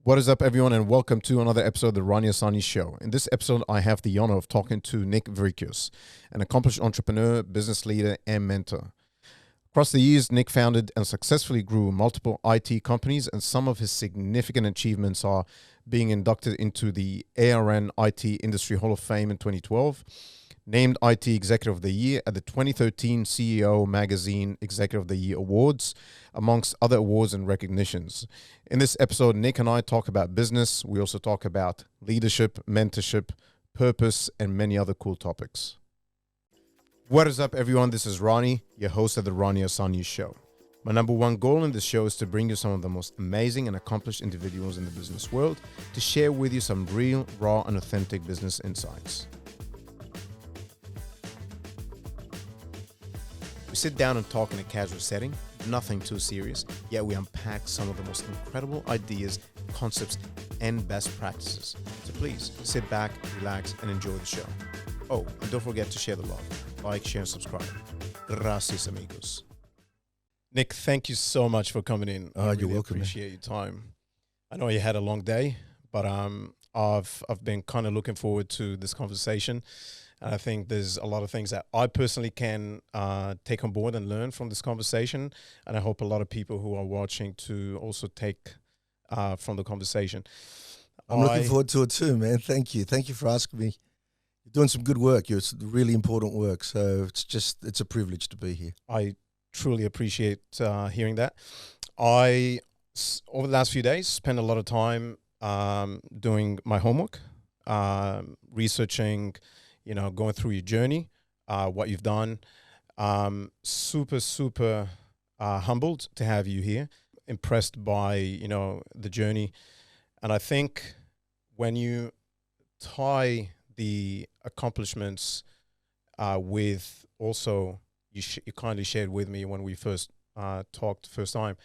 What is up, everyone, and welcome to another episode of the Ronnie Asani Show. In this episode, I have the honor of talking to Nick Verykios, an accomplished entrepreneur, business leader, and mentor. Across the years, Nick founded and successfully grew multiple IT companies, and some of his significant achievements are being inducted into the ARN IT Industry Hall of Fame in 2012, named IT Executive of the Year at the 2013 CEO Magazine Executive of the Year Awards, amongst other awards and recognitions. In this episode, Nick and I talk about business. We also talk about leadership, mentorship, purpose, and many other cool topics. What is up, everyone? This is Ronnie, your host of the Ronnie Asani Show. My number one goal in this show is to bring you some of the most amazing and accomplished individuals in the business world to share with you some real, raw, and authentic business insights. We sit down and talk in a casual setting, nothing too serious, yet we unpack some of the most incredible ideas, concepts, and best practices. So please sit back, relax, and enjoy the show. Oh, and don't forget to share the love. Like, share, and subscribe. Gracias, amigos. Nick, thank you so much for coming in. I You're really welcome. appreciate your time. I know you had a long day, but I've been kind of looking forward to this conversation. And I think there's a lot of things that I personally can take on board and learn from this conversation. And I hope a lot of people who are watching to also take from the conversation. I'm looking forward to it too, man. Thank you. Thank you for asking me. You're doing some good work. It's really important work. So it's a privilege to be here. I truly appreciate hearing that. Over the last few days, spent a lot of time doing my homework, researching, going through your journey, what you've done. Super humbled to have you here. Impressed by, the journey. And I think when you tie the accomplishments with also, you kindly shared with me when we first talked first time,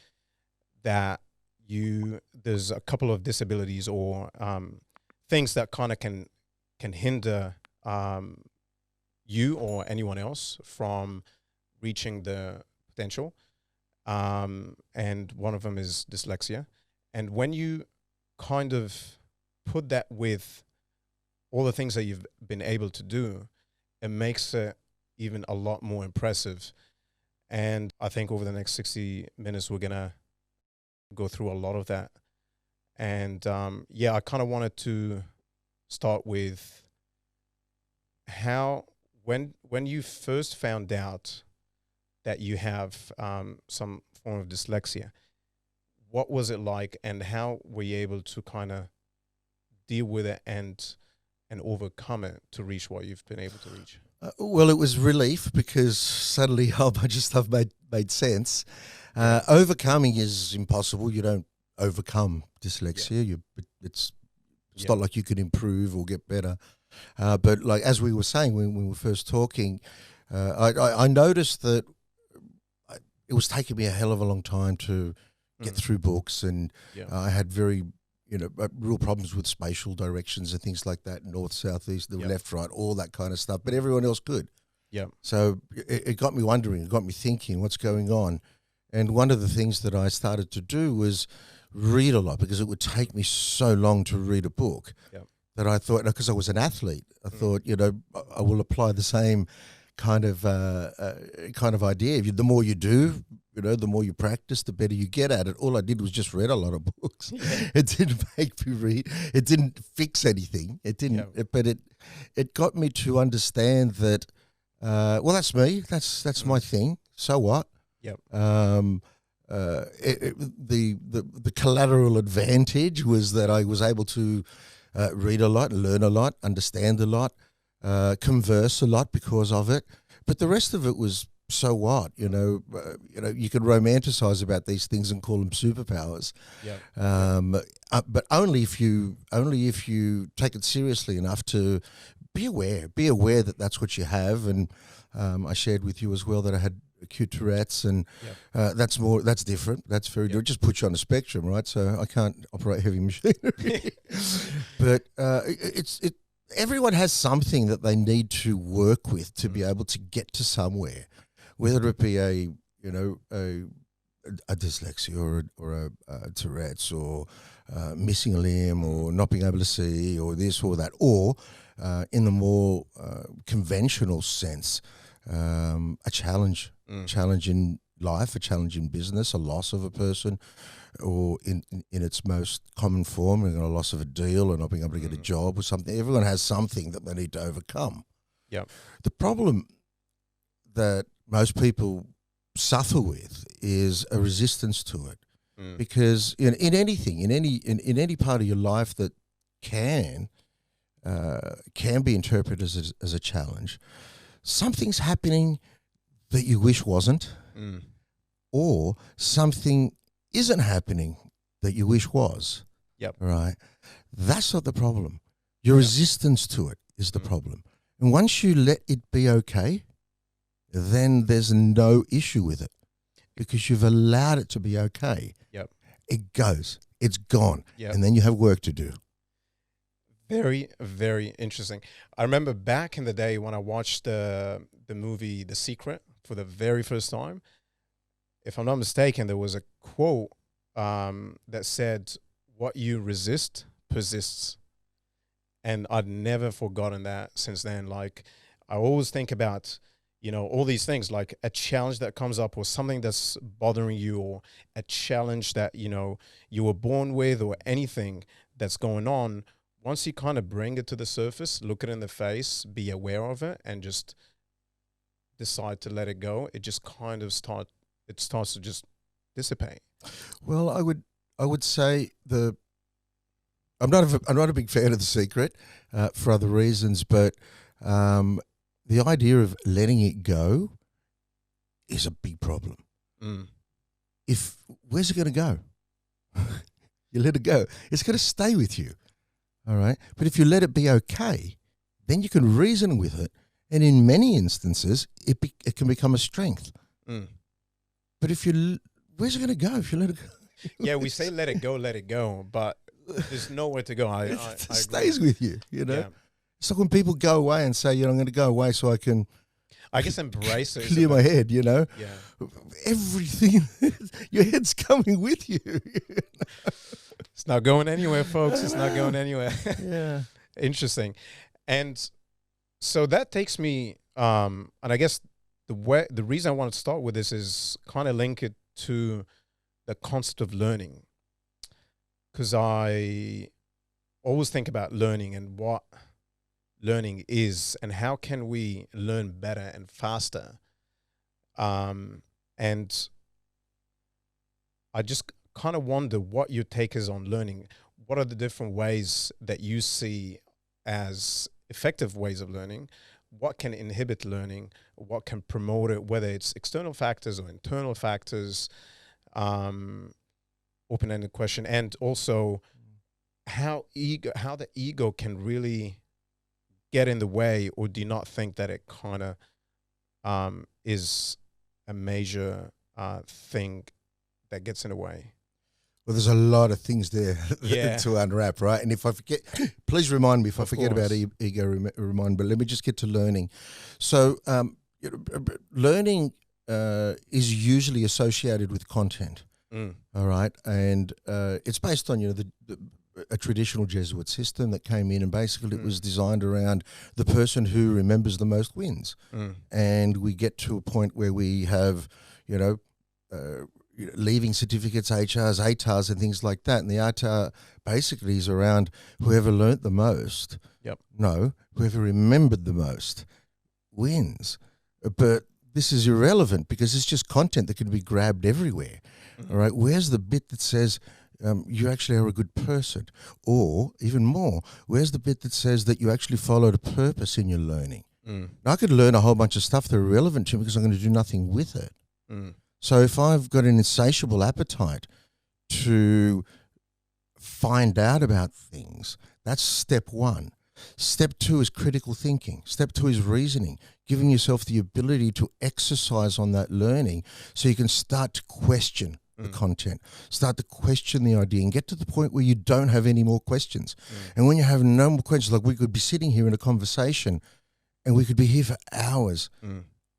that there's a couple of disabilities or things that kind of can hinder you or anyone else from reaching the potential. And one of them is dyslexia. And when you kind of put that with all the things that you've been able to do, it makes it even a lot more impressive. And I think over the next 60 minutes, we're going to go through a lot of that. And I kind of wanted to start with when you first found out that you have some form of dyslexia, what was it like, and how were you able to kind of deal with it and overcome it to reach what you've been able to reach? Well, it was relief because suddenly a whole bunch of stuff made sense. Overcoming is impossible. You don't overcome dyslexia. It's not like you can improve or get better. But like as we were saying when we were first talking, I noticed that it was taking me a hell of a long time to get through books, and I had very real problems with spatial directions and things like that, north, south, east, left, right, all that kind of stuff. But everyone else could. Yeah. So it got me wondering, it got me thinking, what's going on? And one of the things that I started to do was read a lot, because it would take me so long to read a book that I thought, because I was an athlete, I thought, I will apply the same kind of idea. The more you do, the more you practice, the better you get at it. All I did was just read a lot of books. It didn't make me read. It didn't fix anything. It didn't. But it got me to understand that. Well, that's me. That's my thing. So what? The collateral advantage was that I was able to read a lot, learn a lot, understand a lot, converse a lot because of it. But the rest of it was, so what? You can romanticize about these things and call them superpowers. But only if you take it seriously enough to be aware that that's what you have. And I shared with you as well that I had acute Tourette's, and that's different. That's very different. It just puts you on a spectrum, right? So I can't operate heavy machinery. But everyone has something that they need to work with to be able to get to somewhere, whether it be a dyslexia or a Tourette's or missing a limb or not being able to see or this or that, or in the more conventional sense, a challenge in life, a challenge in business, a loss of a person, or in its most common form, a loss of a deal or not being able to get a job or something. Everyone has something that they need to overcome. Yep. The problem that most people suffer with is a resistance to it, because in anything, in any part of your life that can be interpreted as a challenge, something's happening that you wish wasn't, or something isn't happening that you wish was. Yep. Right? That's not the problem. Your resistance to it is the problem. And once you let it be okay, then there's no issue with it, because you've allowed it to be okay. Yep. It goes. It's gone. Yep. And then you have work to do. Very, very interesting. I remember back in the day when I watched the movie The Secret for the very first time. If I'm not mistaken, there was a quote that said, "What you resist persists." And I'd never forgotten that since then. Like, I always think about, all these things, like a challenge that comes up or something that's bothering you, or a challenge that, you were born with, or anything that's going on. Once you kind of bring it to the surface, look it in the face, be aware of it, and just decide to let it go, it just kind of starts to just dissipate. Well, I would say I'm not a big fan of The Secret for other reasons, but the idea of letting it go is a big problem. Where's it going to go? You let it go, it's going to stay with you. All right. But if you let it be okay, then you can reason with it. And in many instances, it can become a strength. But where's it going to go if you let it go? Yeah, we say let it go, but there's nowhere to go. It stays with you, Yeah. It's like when people go away and say, I'm going to go away so I can, I guess, embrace it. Clear my head, Yeah. Everything, your head's coming with you. It's not going anywhere, folks. It's not going anywhere. Yeah. Interesting. And so that takes me, and I guess the reason I want to start with this is kind of link it to the concept of learning. Because I always think about learning and what learning is and how can we learn better and faster. And I just kind of wonder what your take is on learning. What are the different ways that you see as effective ways of learning? What can inhibit learning? What can promote it, whether it's external factors or internal factors? Open-ended question. And also how the ego can really get in the way, or do you not think that it kind of is a major thing that gets in the way? Well, there's a lot of things there to unwrap, right? And if I forget, please remind me if I forget about ego, remind. But let me just get to learning. So learning is usually associated with content, all right? And it's based on, a traditional Jesuit system that came in, and basically it was designed around the person who remembers the most wins. And we get to a point where we have, leaving certificates, HRs, ATARs and things like that. And the ATAR basically is around whoever learnt the most. Yep. No, whoever remembered the most wins. But this is irrelevant because it's just content that can be grabbed everywhere. All right. Where's the bit that says you actually are a good person? Or even more, where's the bit that says that you actually followed a purpose in your learning? Now, I could learn a whole bunch of stuff that are relevant to me because I'm going to do nothing with it. So if I've got an insatiable appetite to find out about things, that's step one. Step two is critical thinking. Step two is reasoning, giving yourself the ability to exercise on that learning so you can start to question the content, start to question the idea and get to the point where you don't have any more questions. And when you have no more questions, like we could be sitting here in a conversation and we could be here for hours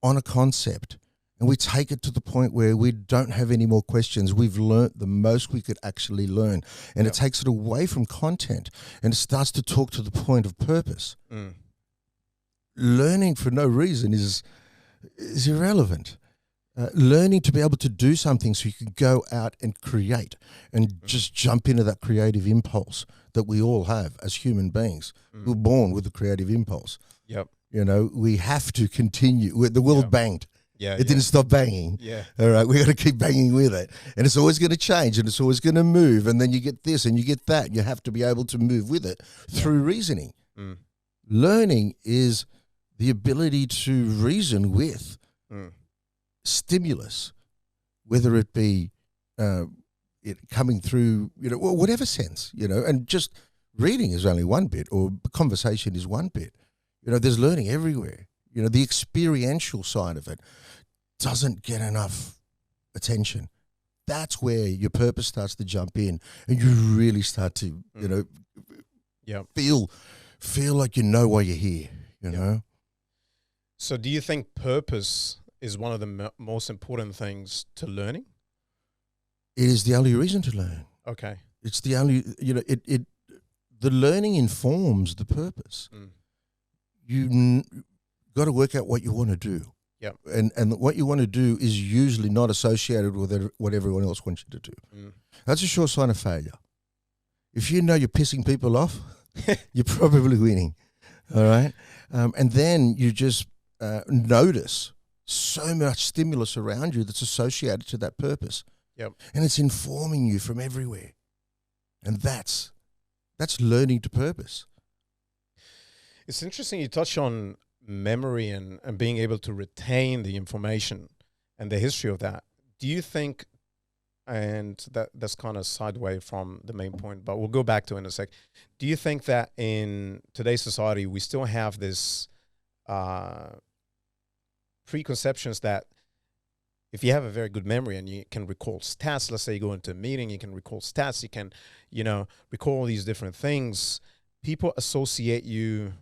on a concept and we take it to the point where we don't have any more questions. We've learnt the most we could actually learn, and it takes it away from content, and it starts to talk to the point of purpose. Learning for no reason is irrelevant. Learning to be able to do something so you can go out and create and just jump into that creative impulse that we all have as human beings. We're born with a creative impulse. Yep. You know, we have to continue. The world banged. Yeah. It didn't stop banging. Yeah. All right. We got to keep banging with it. And it's always going to change, and it's always going to move. And then you get this and you get that. You have to be able to move with it through reasoning. Learning is the ability to reason with stimulus, whether it be it coming through, you know, whatever sense, you know, and just reading is only one bit, or conversation is one bit. You know, there's learning everywhere. You know, the experiential side of it doesn't get enough attention. That's where your purpose starts to jump in, and you really start to, you know, feel like you know why you're here, you know. So do you think purpose is one of the most important things to learning? It is the only reason to learn. Okay. It's the only, you know, the learning informs the purpose. You got to work out what you want to do. Yeah. And what you want to do is usually not associated with what everyone else wants you to do. That's a sure sign of failure. If you know you're pissing people off, you're probably winning. All right. And then you just notice so much stimulus around you that's associated to that purpose. Yep. And it's informing you from everywhere. And that's learning to purpose. It's interesting you touch on memory and being able to retain the information and the history of that. Do you think, and that's kind of sideway from the main point, but we'll go back to it in a sec. Do you think that in today's society, we still have this preconceptions that if you have a very good memory and you can recall stats, let's say you go into a meeting, you can recall stats, you can, you know, recall these different things, people associate you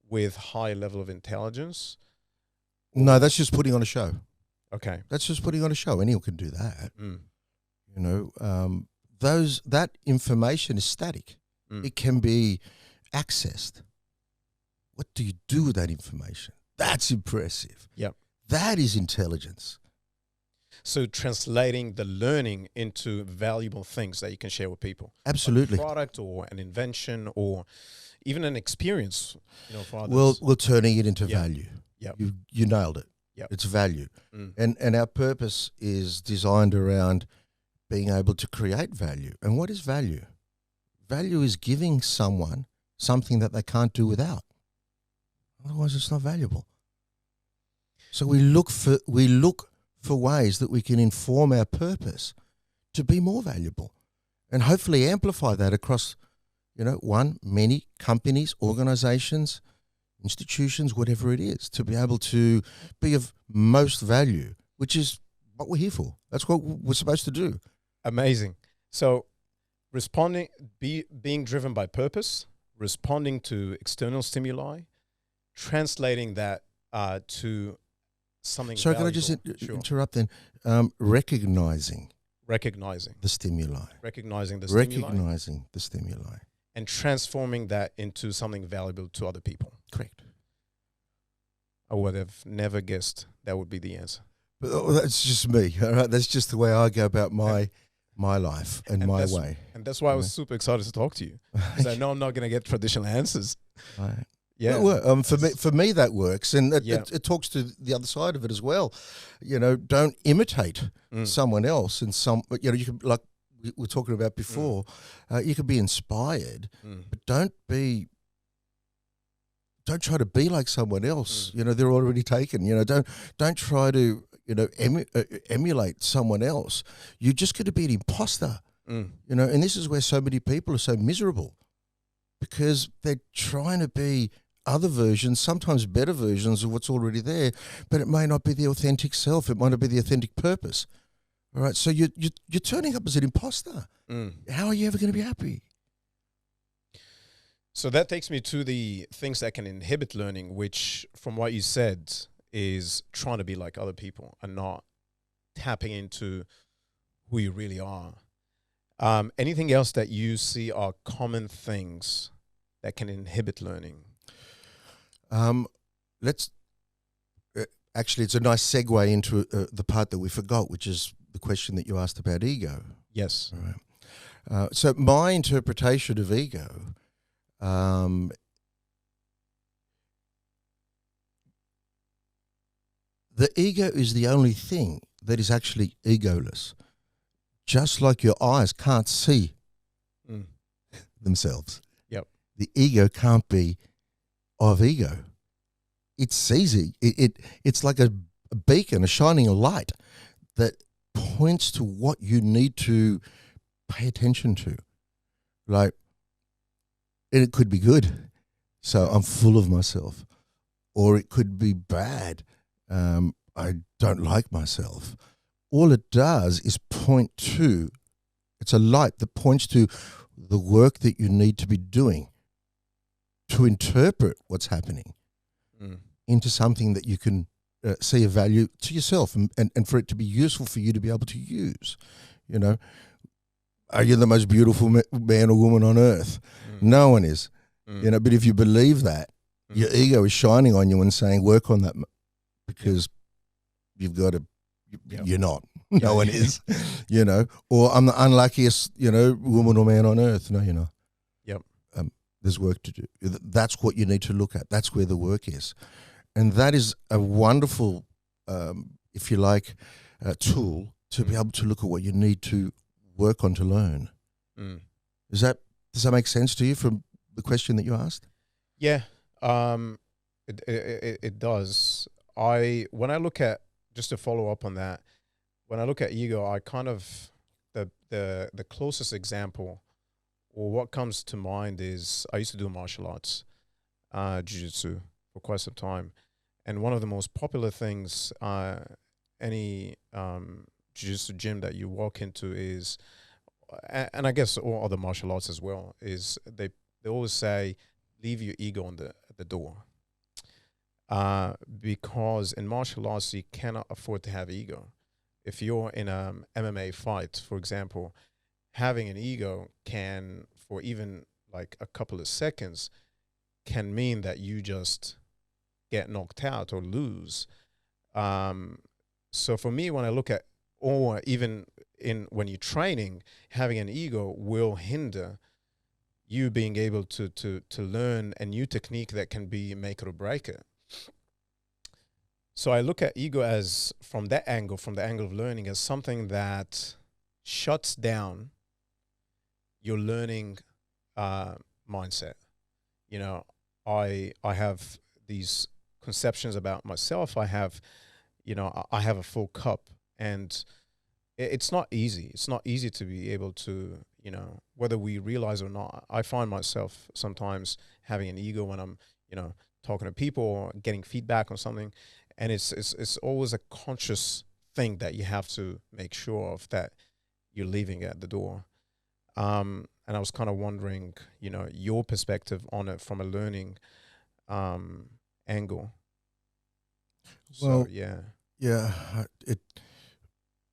with high level of intelligence? No, that's just putting on a show. Okay. That's just putting on a show. Anyone can do that. You know, that information is static. It can be accessed. What do you do with that information? That's impressive. Yep. That is intelligence. So translating the learning into valuable things that you can share with people. Absolutely. Like a product or an invention or even an experience, you know, for others. Well, we're turning it into value. Yep. You nailed it. Yep. It's value. And our purpose is designed around being able to create value. And what is value? Value is giving someone something that they can't do without. Otherwise, it's not valuable. So we look for ways that we can inform our purpose to be more valuable, and hopefully amplify that across, you know, many companies, organizations, institutions, whatever it is, to be able to be of most value, which is what we're here for. That's what we're supposed to do. Amazing. So being driven by purpose, responding to external stimuli, translating that to something Sorry, valuable. can I just interrupt then? Recognizing the stimuli. Recognizing the stimuli. And transforming that into something valuable to other people. Correct. I would have never guessed that would be the answer. But that's just me, all right? That's just the way I go about my life and my way. And that's why I was super excited to talk to you. Because I know I'm not going to get traditional answers. Right. Yeah. Well, for me that works, and it talks to the other side of it as well. You know, don't imitate someone else, and you know, you can, like we were talking about before, you can be inspired, but don't try to be like someone else. You know, they're already taken. You know, don't try to, you know, emulate someone else. You're just going to be an imposter. You know, and this is where so many people are so miserable, because they're trying to be other versions, sometimes better versions of what's already there, but it may not be the authentic self. It might not be the authentic purpose. All right, so you're turning up as an imposter. How are you ever going to be happy? So that takes me to the things that can inhibit learning, which, from what you said, is trying to be like other people and not tapping into who you really are. Anything else that you see are common things that can inhibit learning? Let's actually, it's a nice segue into the part that we forgot, which is the question that you asked about ego. Yes. All right. So my interpretation of ego, the ego is the only thing that is actually egoless. Just like your eyes can't see themselves. Yep. The ego can't be of ego. It sees it. It's like a beacon, a shining light that points to what you need to pay attention to. Like, and it could be good. So I'm full of myself. Or it could be bad. I don't like myself. All it does is point to, it's a light that points to the work that you need to be doing to interpret what's happening into something that you can see a value to yourself and for it to be useful for you to be able to use. You know, are you the most beautiful man or woman on earth? No one is. You know, but if you believe that, your ego is shining on you and saying, work on that because you've got to, you're not. No one is, you know, or I'm the unluckiest, you know, woman or man on earth. No, you're not. Yep. There's work to do. That's what you need to look at. That's where the work is. And that is a wonderful, if you like, tool to be able to look at what you need to work on to learn. Does that make sense to you from the question that you asked? Yeah, it does. When I look at, just to follow up on that, when I look at ego, I kind of, the closest example or what comes to mind is I used to do martial arts, jiu-jitsu for quite some time. And one of the most popular things, any jiu-jitsu gym that you walk into is, and I guess all other martial arts as well, is they always say, leave your ego at the door. Because in martial arts, you cannot afford to have ego. If you're in a MMA fight, for example, having an ego can, for even like a couple of seconds, can mean that you just get knocked out or lose. So for me, when I look at, or even when you're training, having an ego will hinder you being able to learn a new technique that can be make it or break it. So I look at ego as, from the angle of learning, as something that shuts down your learning mindset. You know, I have these conceptions about myself. I have a full cup, and it's not easy. It's not easy to be able to, you know, whether we realize or not. I find myself sometimes having an ego when I'm, you know, talking to people or getting feedback on something. And it's always a conscious thing that you have to make sure of, that you're leaving at the door. And I was kind of wondering, you know, your perspective on it from a learning angle. Well, so, yeah.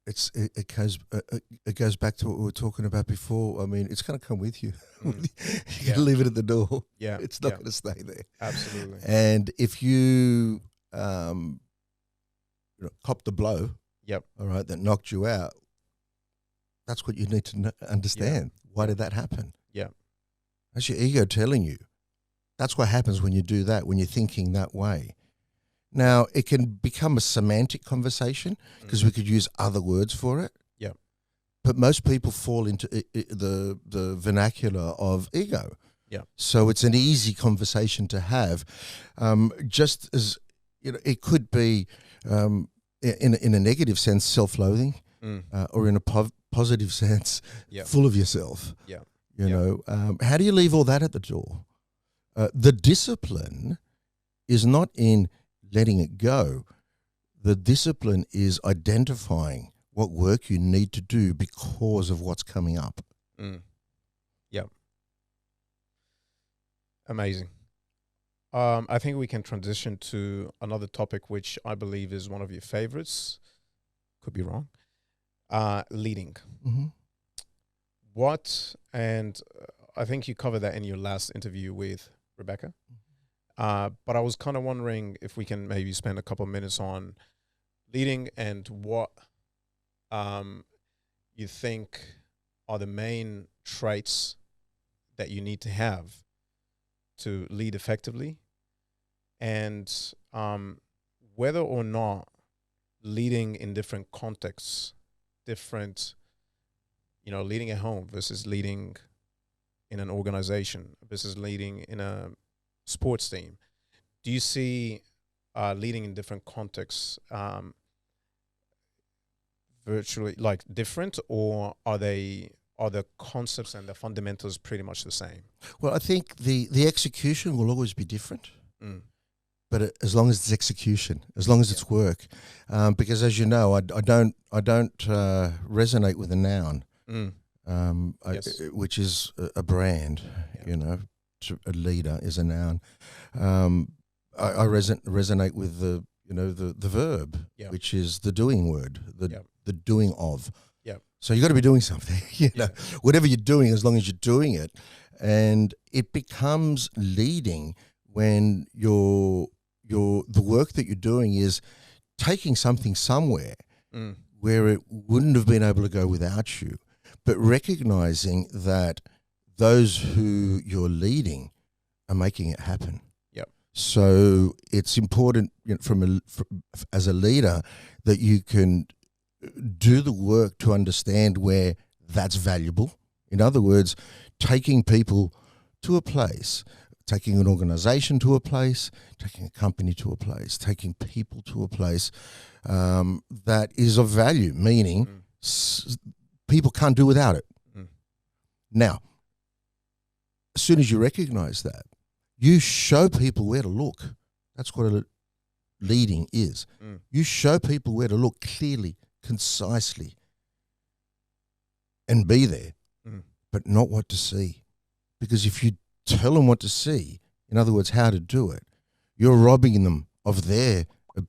It goes back to what we were talking about before. I mean, it's going to come with you. You Yeah. can leave it at the door. Yeah. It's not going to stay there. Absolutely. And if you cop the blow, Yep. all right, that knocked you out, that's what you need to understand. Why did that happen? Yeah. That's your ego telling you. That's what happens when you do that, when you're thinking that way. Now, it can become a semantic conversation because we could use other words for it. Yeah. But most people fall into the vernacular of ego. Yeah. So it's an easy conversation to have. Just as, you know, it could be in a negative sense, self-loathing, or in a positive sense, full of yourself. Yeah. You know, how do you leave all that at the door? The discipline is not in letting it go. The discipline is identifying what work you need to do because of what's coming up. Yep. Amazing. I think we can transition to another topic, which I believe is one of your favorites. Could be wrong. Leading. Mm-hmm. And I think you covered that in your last interview with Rebecca. But I was kind of wondering if we can maybe spend a couple of minutes on leading and what you think are the main traits that you need to have to lead effectively, and whether or not leading in different contexts, different, leading at home versus leading in an organization versus leading in a sports team. Do you see leading in different contexts virtually like different, or are the concepts and the fundamentals pretty much the same? Well, I think the execution will always be different. Mm. But as long as it's execution, as long as it's work, because as you know, I don't resonate with a noun, Yes. which is a brand. Yeah. A leader is a noun. I resonate with the verb, Yeah. which is the doing word, the doing of. Yeah. So you got to be doing something. Whatever you're doing, as long as you're doing it, and it becomes leading when the work that you're doing is taking something somewhere where it wouldn't have been able to go without you, but recognizing that those who you're leading are making it happen. Yep. So it's important as a leader that you can do the work to understand where that's valuable. In other words, taking people to a place, taking an organization to a place, taking a company to a place, taking people to a place that is of value, meaning people can't do without it. Now, as soon as you recognize that, you show people where to look. That's what leading is. You show people where to look clearly, concisely, and be there, but not what to see. Because if you tell them what to see, in other words, how to do it, you're robbing them of their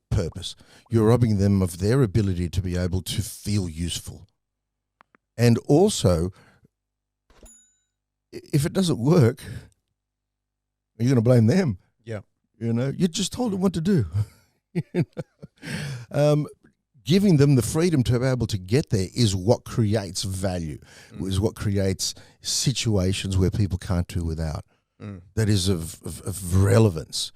purpose. You're robbing them of their ability to be able to feel useful. And also, if it doesn't work, you're going to blame them. Yeah. You just told them what to do. Giving them the freedom to be able to get there is what creates value, is what creates situations where people can't do without. That is of relevance.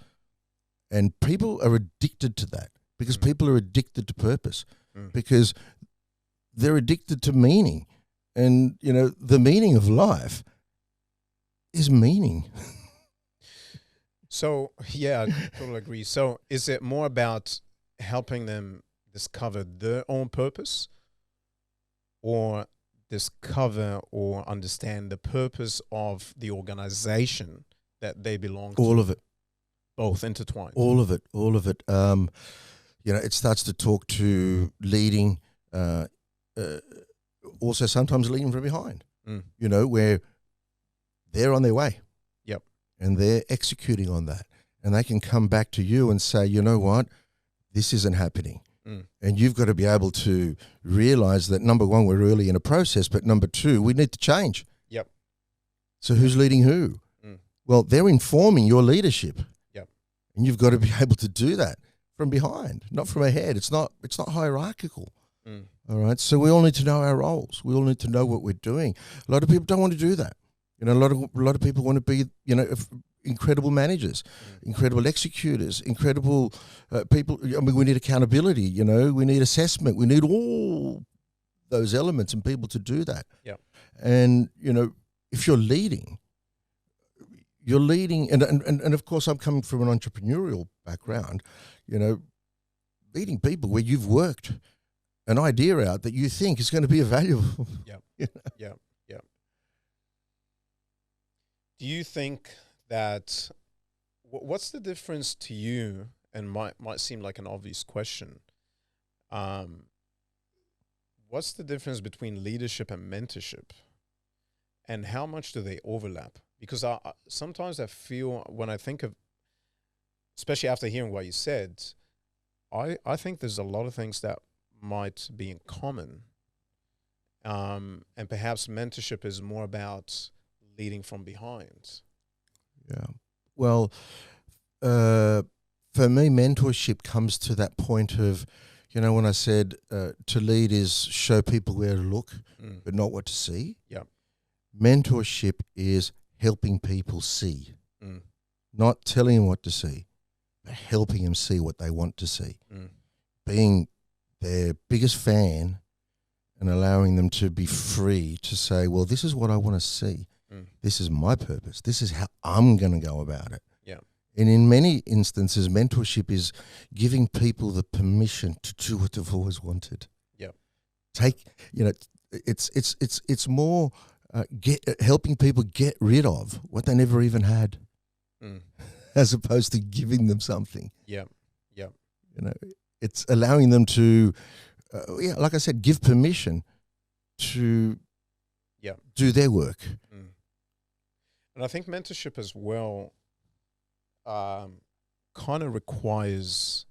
And people are addicted to that because people are addicted to purpose because they're addicted to meaning. And, the meaning of life is meaning. So, yeah, I totally agree. So is it more about helping them discover their own purpose, or discover or understand the purpose of the organization that they belong to? All of it. Both intertwined. All of it. It starts to talk to leading, also sometimes leading from behind, where they're on their way. Yep. And they're executing on that. And they can come back to you and say, you know what, this isn't happening. And you've got to be able to realize that, number one, we're early in a process, but number two, we need to change. Yep. So who's leading who? Well, they're informing your leadership. Yep. And you've got to be able to do that from behind, not from ahead. It's not hierarchical. All right. So we all need to know our roles. We all need to know what we're doing. A lot of people don't want to do that. A lot of people want to be, incredible managers, incredible executors, incredible people. I mean, we need accountability, we need assessment. We need all those elements and people to do that. Yeah. And, if you're leading, and of course I'm coming from an entrepreneurial background, leading people where you've worked an idea out that you think is going to be valuable. Yeah. Yeah. Do you think that what's the difference to you, and might seem like an obvious question, what's the difference between leadership and mentorship, and how much do they overlap? Because sometimes I feel when I think of especially after hearing what you said, I think there's a lot of things that might be in common. And perhaps mentorship is more about leading from behind. Yeah. Well, for me, mentorship comes to that point of, when I said to lead is show people where to look, but not what to see. Yeah. Mentorship is helping people see, Mm. not telling them what to see, but helping them see what they want to see. Mm. Being their biggest fan and allowing them to be free to say, well, this is what I want to see. Mm. This is my purpose. This is how I'm going to go about it. Yeah. And in many instances, mentorship is giving people the permission to do what they've always wanted. Yeah. It's more helping people get rid of what they never even had, as opposed to giving them something. Yeah. Yeah. It's allowing them to, like I said, give permission to do their work. And I think mentorship as well kind of requires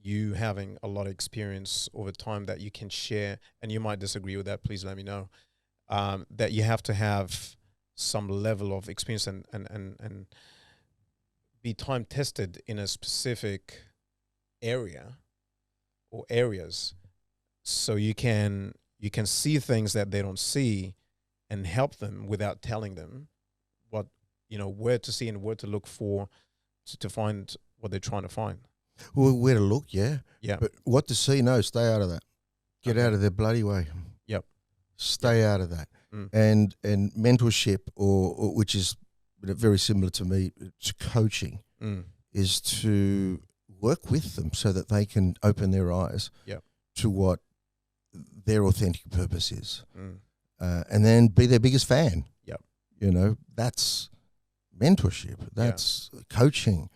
you having a lot of experience over time that you can share, and you might disagree with that, please let me know, that you have to have some level of experience and be time tested in a specific area or areas, so you can see things that they don't see and help them without telling them what, where to see and where to look for to find what they're trying to find. Well, where to look, yeah. Yeah. But what to see, no, stay out of that. Get out of their bloody way. Yep. Stay out of that. And mentorship, or which is very similar to me, to coaching, is to work with them so that they can open their eyes to what their authentic purpose is. And then be their biggest fan. Yep. That's mentorship. That's coaching.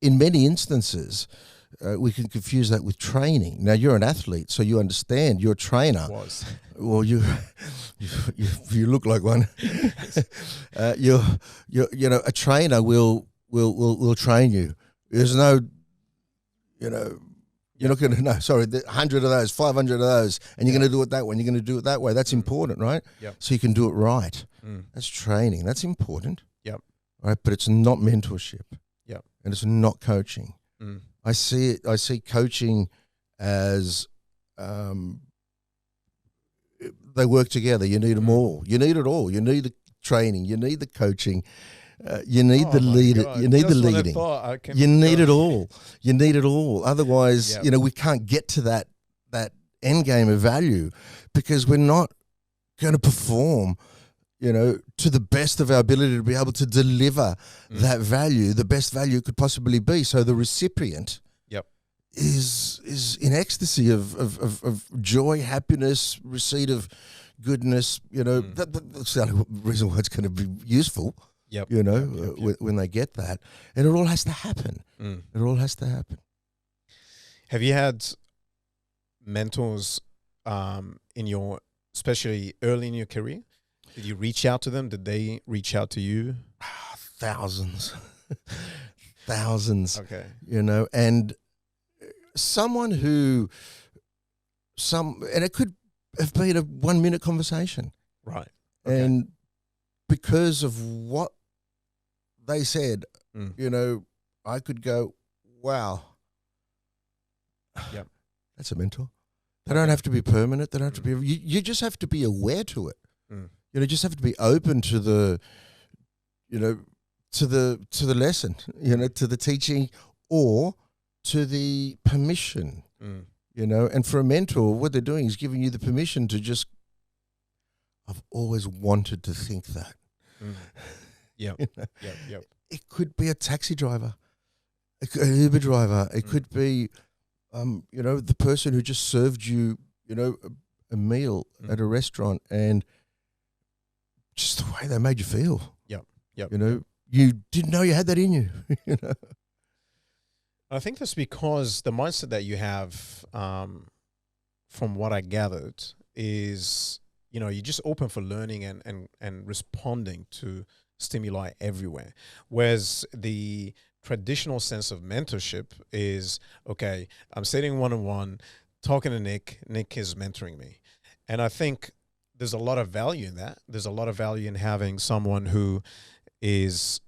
In many instances, we can confuse that with training. Now, you're an athlete, so you understand. You're a trainer. Well, you look like one. A trainer will train you. There's no, you're not going to, 100 of those, 500 of those, and you're going to do it that way, and you're going to do it that way. That's important, right? Yep. So you can do it right. That's training. That's important. Yep. Right, but it's not mentorship. Yep. And it's not coaching. I see coaching as they work together. You need them all. You need it all. You need the training. You need the coaching. You need the leader. You need the leading. You need it all. You need it all. Otherwise, we can't get to that end game of value, because we're not going to perform, to the best of our ability to be able to deliver that value, the best value it could possibly be. So the recipient is in ecstasy of joy, happiness, receipt of goodness. That's the only reason why it's going to be useful. When they get that, and it all has to happen. It all has to happen. Have you had mentors especially early in your career? Did you reach out to them? Did they reach out to you? Thousands. Thousands. Okay. And someone and it could have been a 1-minute conversation. Right. Okay. And because of what they said, I could go, wow. Yep. That's a mentor. They don't have to be permanent. They don't have to be. You just have to be aware to it. Just have to be open to the, to the lesson, to the teaching, or to the permission. And for a mentor, what they're doing is giving you the permission to just. I've always wanted to think that. Yeah. Yep. It could be a taxi driver, an Uber driver. It could be, the person who just served you, a meal at a restaurant, and just the way they made you feel. Yep. You didn't know you had that in you. I think that's because the mindset that you have, from what I gathered, is you're just open for learning and responding to stimuli everywhere. Whereas the traditional sense of mentorship is, okay, I'm sitting one-on-one, talking to Nick. Nick is mentoring me. And I think there's a lot of value in that. There's a lot of value in having someone who is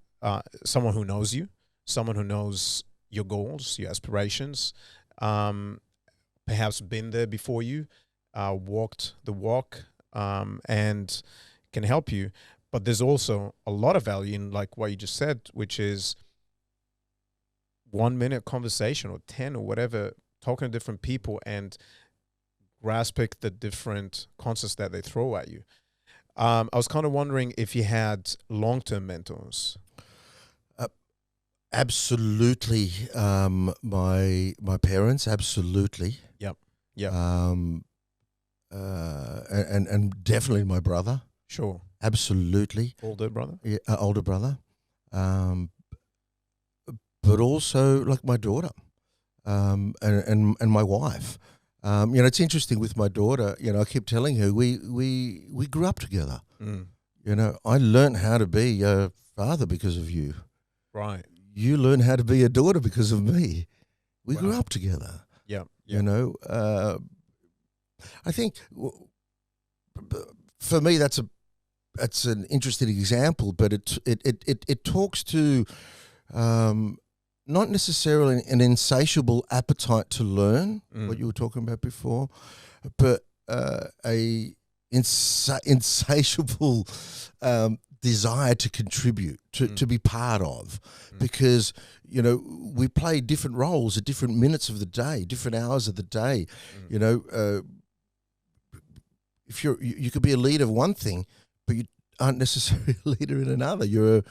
someone who knows you, someone who knows your goals, your aspirations, perhaps been there before you, walked the walk, and can help you. But there's also a lot of value in, like what you just said, which is 1 minute conversation or 10 or whatever, talking to different people and grasping the different concepts that they throw at you. I was kind of wondering if you had long-term mentors. Absolutely. My parents, absolutely. Yep. Yep. And definitely my brother. Sure. Absolutely. Older brother? Yeah, older brother. But also like my daughter, and my wife. It's interesting with my daughter. I keep telling her we grew up together. Mm. I learned how to be a father because of you. Right. You learned how to be a daughter because of me. We Wow. grew up together. Yeah. I think for me that's an interesting example, but it talks to not necessarily an insatiable appetite to learn, what you were talking about before, but a insatiable desire to contribute, to be part of, because we play different roles at different minutes of the day, different hours of the day. If you could be a leader of one thing, but you aren't necessarily a leader in another. You're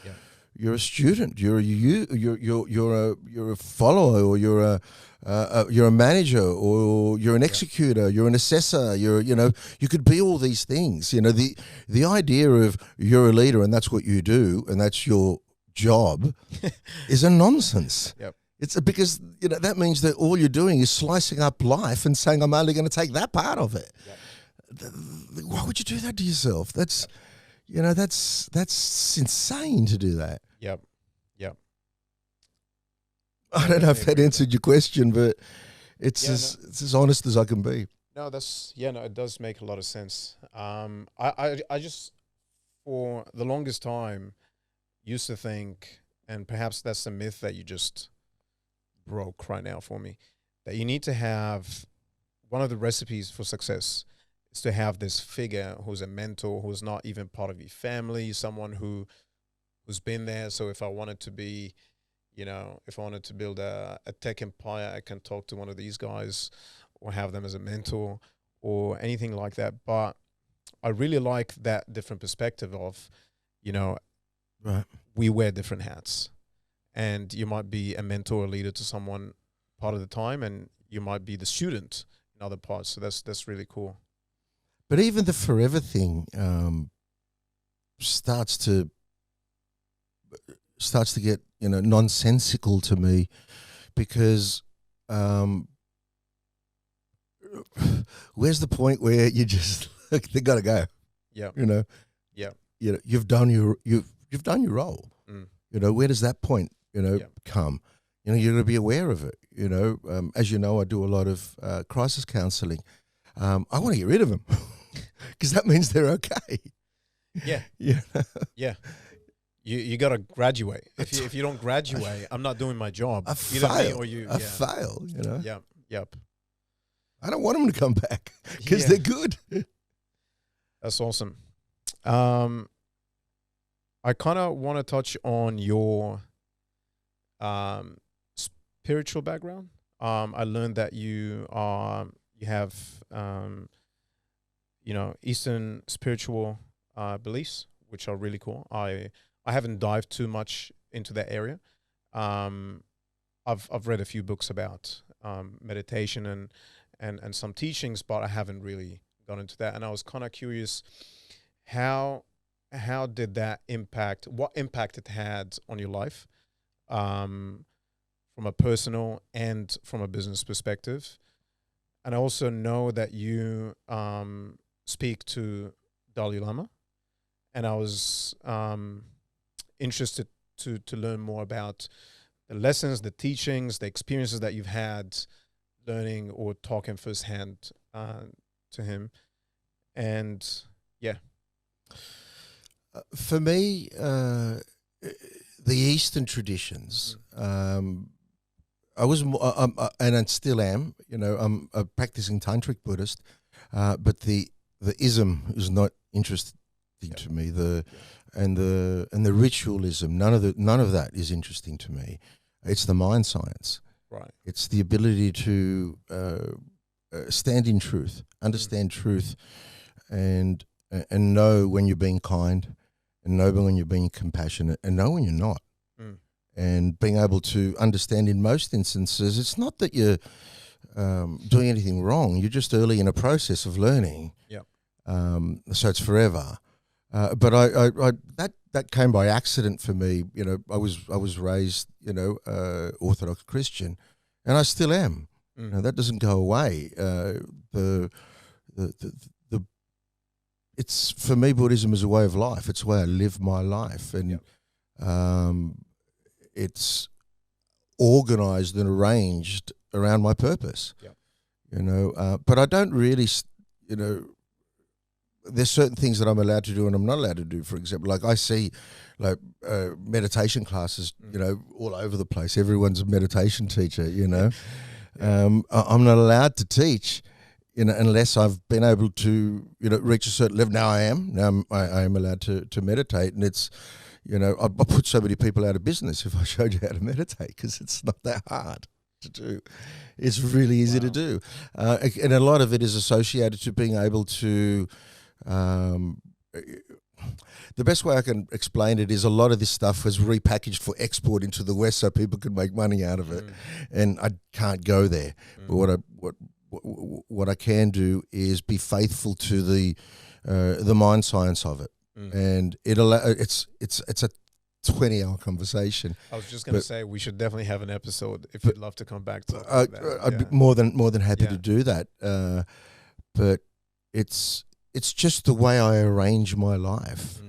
a student. You're a follower, or you're a manager, or you're an executor. You're an assessor. You could be all these things. The idea of you're a leader and that's what you do and that's your job is a nonsense. Yep. It's because that means that all you're doing is slicing up life and saying I'm only going to take that part of it. Yep. Why would you do that to yourself? That's that's insane to do that. Yep. Yep. I don't know if that answered your question, but it's as honest as I can be. No, it does make a lot of sense. I just, for the longest time, used to think, and perhaps that's the myth that you just broke right now for me, that you need to have, one of the recipes for success is to have this figure who's a mentor, who's not even part of your family, someone who's been there. So if I wanted to be, if I wanted to build a tech empire, I can talk to one of these guys or have them as a mentor or anything like that. But I really like that different perspective of, right, we wear different hats, and you might be a mentor or leader to someone part of the time, and you might be the student in other parts. So that's really cool. But even the forever thing starts to get nonsensical to me, because where's the point where you just they got to go? Yeah. Yeah. You've done your role. Where does that point come? You're going to be aware of it. As you know, I do a lot of crisis counselling. I want to get rid of them because that means they're okay. Yeah. Yeah. Yeah. You got to graduate. If you don't graduate, I'm not doing my job. I Either me fail. or you. I fail. Yep. Yep. I don't want them to come back because they're good. That's awesome. I kind of want to touch on your spiritual background. I learned that you have Eastern spiritual beliefs, which are really cool. I haven't dived too much into that area. I've read a few books about meditation and some teachings, but I haven't really gone into that. And I was kind of curious, how did that impact? What impact it had on your life, from a personal and from a business perspective? And I also know that you speak to Dalai Lama, and I was interested to learn more about the lessons, the teachings, the experiences that you've had learning or talking firsthand to him. And yeah. For me, the Eastern traditions, I was, and I still am, I'm a practicing tantric Buddhist, but the ism is not interesting to me. And the ritualism, none of that is interesting to me. It's the mind science. Right. It's the ability to stand in truth, understand truth, and know when you're being kind, and know when you're being compassionate, and know when you're not. And being able to understand in most instances, it's not that you're doing anything wrong. You're just early in a process of learning. Yeah. So it's forever. But I that came by accident for me. I was raised, Orthodox Christian, and I still am. That doesn't go away. It's, for me, Buddhism is a way of life. It's a way I live my life, and it's organized and arranged around my purpose. But I don't really, there's certain things that I'm allowed to do and I'm not allowed to do. For example, like I see meditation classes, all over the place. Everyone's a meditation teacher, I'm not allowed to teach, unless I've been able to, reach a certain level. Now I am. Now I am allowed to meditate, and it's, I put so many people out of business if I showed you how to meditate, because it's not that hard to do. It's really easy to do. And a lot of it is associated to being able to, the best way I can explain it is a lot of this stuff was repackaged for export into the West so people could make money out of it. And I can't go there. But what I can do is be faithful to the mind science of it. And it's a 20-hour conversation. I was just going to say we should definitely have an episode if you'd love to come back to that. I'd be more than happy to do that. But it's just the way I arrange my life.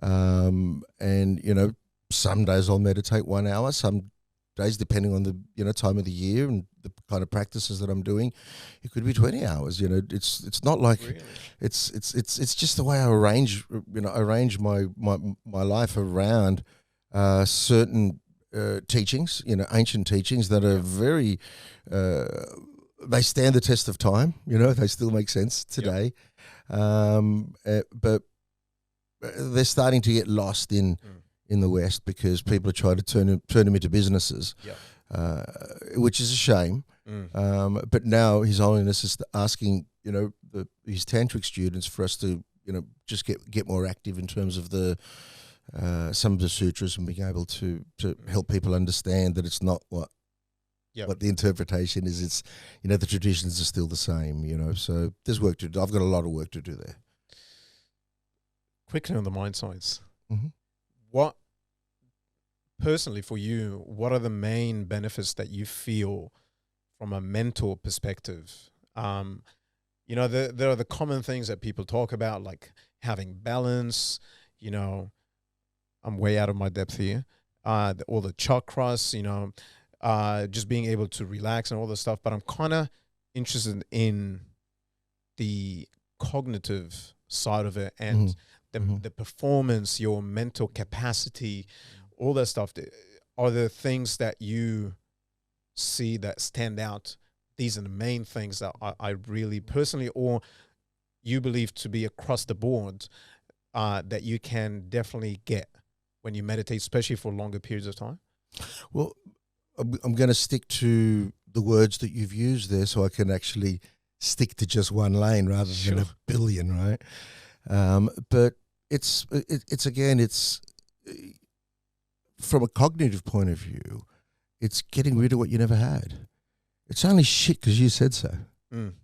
And some days I'll meditate 1 hour, some days, depending on the time of the year and the kind of practices that I'm doing, it could be 20 hours. It's not like really? It's just the way I arrange my life around certain teachings, ancient teachings that are very they stand the test of time. They still make sense today. But they're starting to get lost in the West because people are trying to turn them into businesses, which is a shame. But now His Holiness is asking, his tantric students for us to, just get more active in terms of some of the sutras and being able to help people understand that it's not what the interpretation is. It's, the traditions are still the same, so there's work to do. I've got a lot of work to do there. Quickly on the mind science, what, personally for you, what are the main benefits that you feel from a mentor perspective? There are the common things that people talk about, like having balance, I'm way out of my depth here, all the chakras, just being able to relax and all this stuff. But I'm kind of interested in the cognitive side of it and the performance, your mental capacity, all that stuff. Are there things that you see that stand out? These are the main things that I really personally, or you believe to be across the board, that you can definitely get when you meditate, especially for longer periods of time? Well, I'm going to stick to the words that you've used there so I can actually stick to just one lane rather than a billion, right? But it's from a cognitive point of view, it's getting rid of what you never had. It's only shit because you said so. And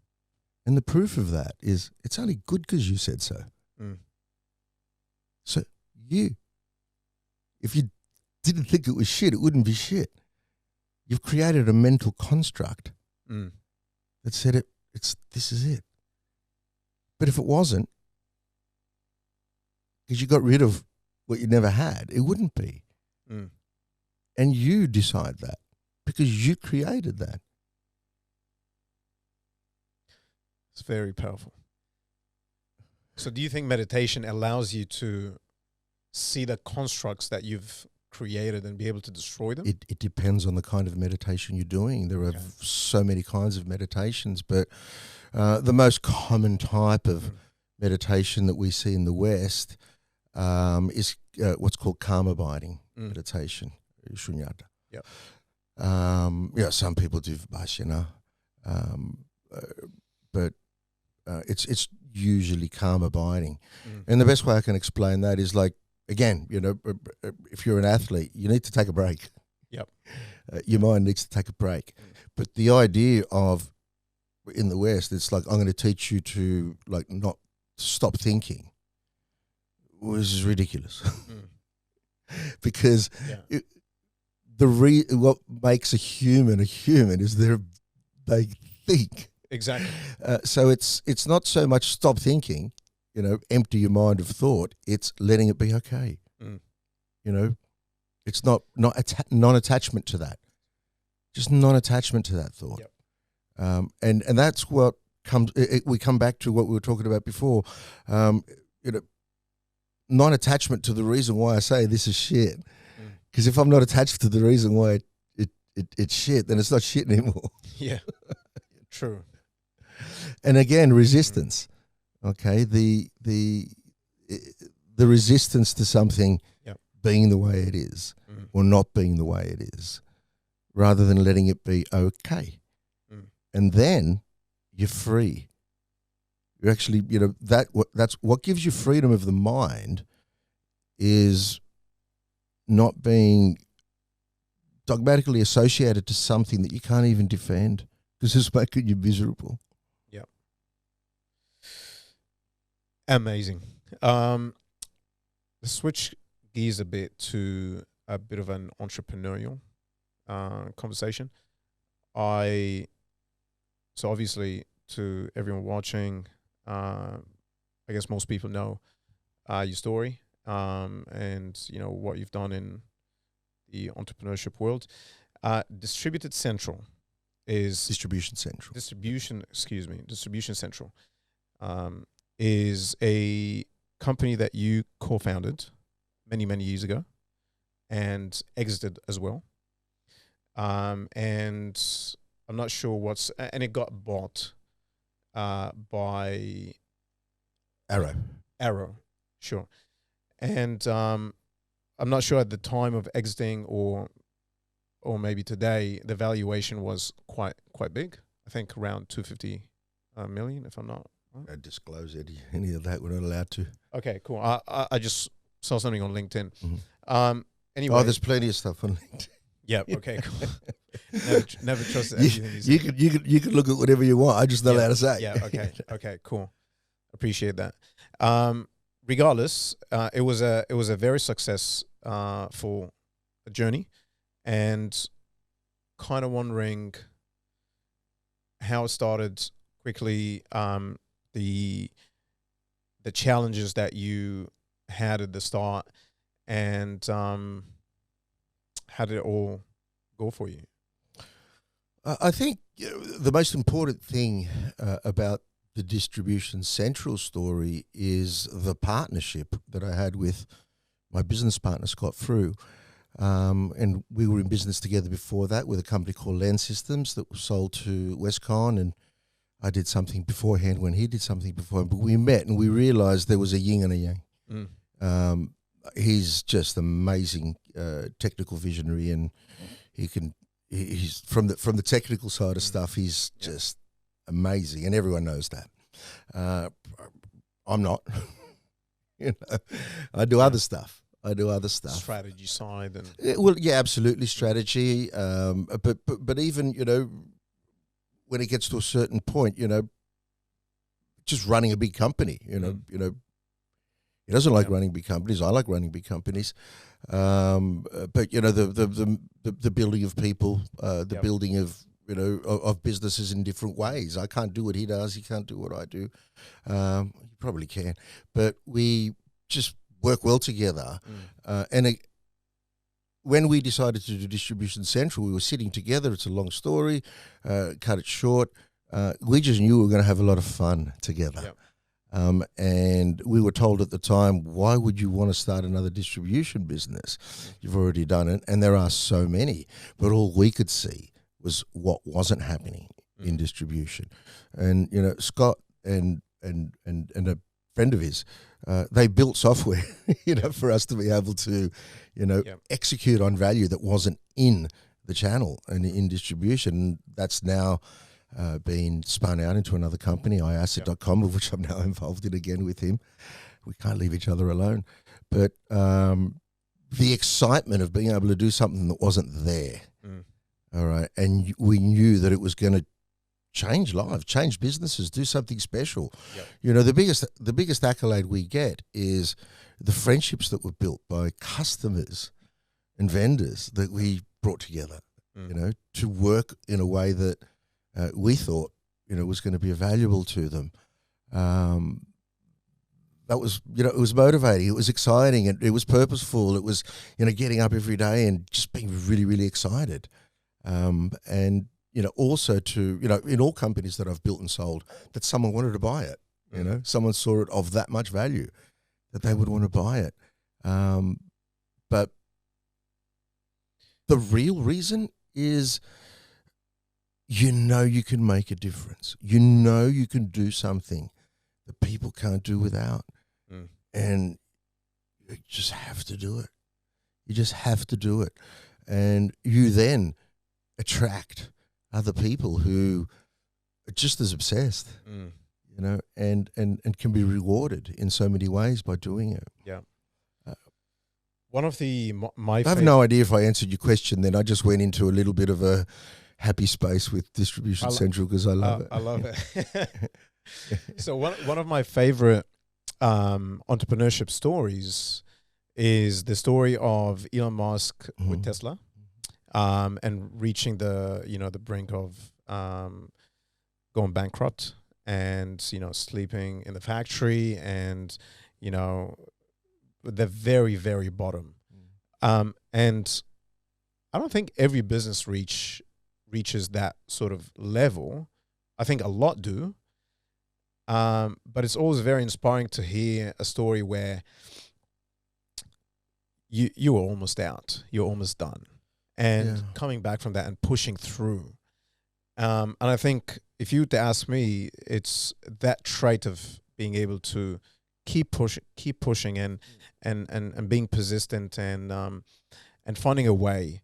the proof of that is it's only good because you said so. So if you didn't think it was shit, it wouldn't be shit. You've created a mental construct that said this is it. But if it wasn't, because you got rid of what you never had. It wouldn't be. Mm. And you decide that because you created that. It's very powerful. So do you think meditation allows you to see the constructs that you've created and be able to destroy them? It depends on the kind of meditation you're doing. There are so many kinds of meditations, but the most common type of meditation that we see in the West is what's called calm abiding meditation, shunyata. Yep. Some people do vipassana, but it's usually calm abiding. And the best way I can explain that is like, again, if you're an athlete, you need to take a break. Yep. Your mind needs to take a break. But the idea of, in the West, it's like, I'm going to teach you to like not stop thinking, which is ridiculous. Because what makes a human is they think. Exactly. So it's not so much stop thinking, empty your mind of thought. It's letting it be okay. It's not non-attachment to that. Just non-attachment to that thought. Yep. And that's what comes. We come back to what we were talking about before. Non-attachment to the reason why I say this is shit. Because if I'm not attached to the reason why it's shit, then it's not shit anymore. Yeah. True. And again, resistance. Okay, the resistance to something being the way it is or not being the way it is, rather than letting it be okay. And then you're free. You're actually, that's what gives you freedom of the mind, is not being dogmatically associated to something that you can't even defend because it's making you miserable. Yep. Amazing. Switch gears a bit to a bit of an entrepreneurial conversation. So obviously, to everyone watching, I guess most people know your story and what you've done in the entrepreneurship world. Distribution Central is a company that you co-founded many, many years ago and exited as well. And I'm not sure and it got bought by Arrow, sure. And I'm not sure at the time of exiting or maybe today, the valuation was quite big. I think around 250 million, if I'm not wrong. I disclose any of that. We're not allowed to. Okay, cool. I just saw something on LinkedIn. Anyway, there's plenty of stuff on LinkedIn. Yeah. Okay. Cool. never trust anything you can look at whatever you want. I'm just not allowed to say. Yeah. Okay. Okay. Cool. Appreciate that. Regardless, it was a very successful journey, and kind of wondering how it started quickly. The challenges that you had at the start, and how did it all go for you? I think the most important thing about the Distribution Central story is the partnership that I had with my business partner, Scott Frew. And we were in business together before that with a company called Land Systems that was sold to Westcon, and I did something beforehand when he did something beforehand. But we met and we realised there was a yin and a yang. He's just amazing technical visionary, and he's from the technical side of stuff. He's just amazing, and everyone knows that. I'm not. I do other stuff. Strategy side and absolutely strategy. But even when it gets to a certain point, just running a big company, he doesn't like running big companies. I like running big companies. But the building of people, the building of of businesses in different ways. I can't do what he does. He can't do what I do. He probably can, but we just work well together. When we decided to do Distribution Central, we were sitting together. It's a long story. Cut it short. We just knew we were going to have a lot of fun together. Yep. And we were told at the time, why would you want to start another distribution business? You've already done it. And there are so many. But all we could see was what wasn't happening in distribution. And, you know, Scott and a friend of his, they built software, you know, for us to be able to, you know, execute on value that wasn't in the channel and in distribution. That's now been spun out into another company, iasset.com, of which I'm now involved in again with him. We can't leave each other alone. But the excitement of being able to do something that wasn't there, all right, and we knew that it was going to change lives, change businesses, do something special. Yep. You know, the biggest accolade we get is the friendships that were built by customers and vendors that we brought together, you know, to work in a way that we thought, you know, was going to be valuable to them. That was, you know, it was motivating. It was exciting. It was purposeful. It was, you know, getting up every day and just being really, really excited. And, you know, also to, you know, in all companies that I've built and sold, that someone wanted to buy it, you know, someone saw it of that much value that they would want to buy it. But the real reason is, you know, you can make a difference. You know, you can do something that people can't do without. And you just have to do it. You just have to do it. And you then attract other people who are just as obsessed, you know, and can be rewarded in so many ways by doing it. Yeah. One of my I have no idea if I answered your question then. I just went into a little bit of a happy space with Distribution Central because I love it. I love it. So one of my favorite entrepreneurship stories is the story of Elon Musk with Tesla. And reaching the brink of going bankrupt and, you know, sleeping in the factory and, you know, the very, very bottom. And I don't think every business reaches that sort of level. I think a lot do. But it's always very inspiring to hear a story where you were almost out, you're almost done. And coming back from that and pushing through. And I think if you were to ask me, it's that trait of being able to keep pushing and being persistent and finding a way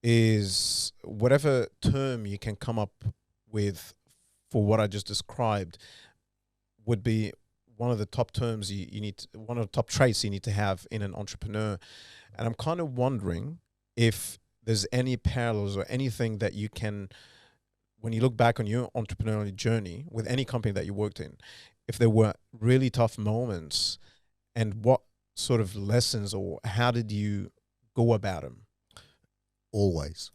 is whatever term you can come up with for what I just described would be one of the top terms you need, one of the top traits you need to have in an entrepreneur. And I'm kind of wondering if there's any parallels or anything that you can, when you look back on your entrepreneurial journey with any company that you worked in, if there were really tough moments and what sort of lessons or how did you go about them? Always.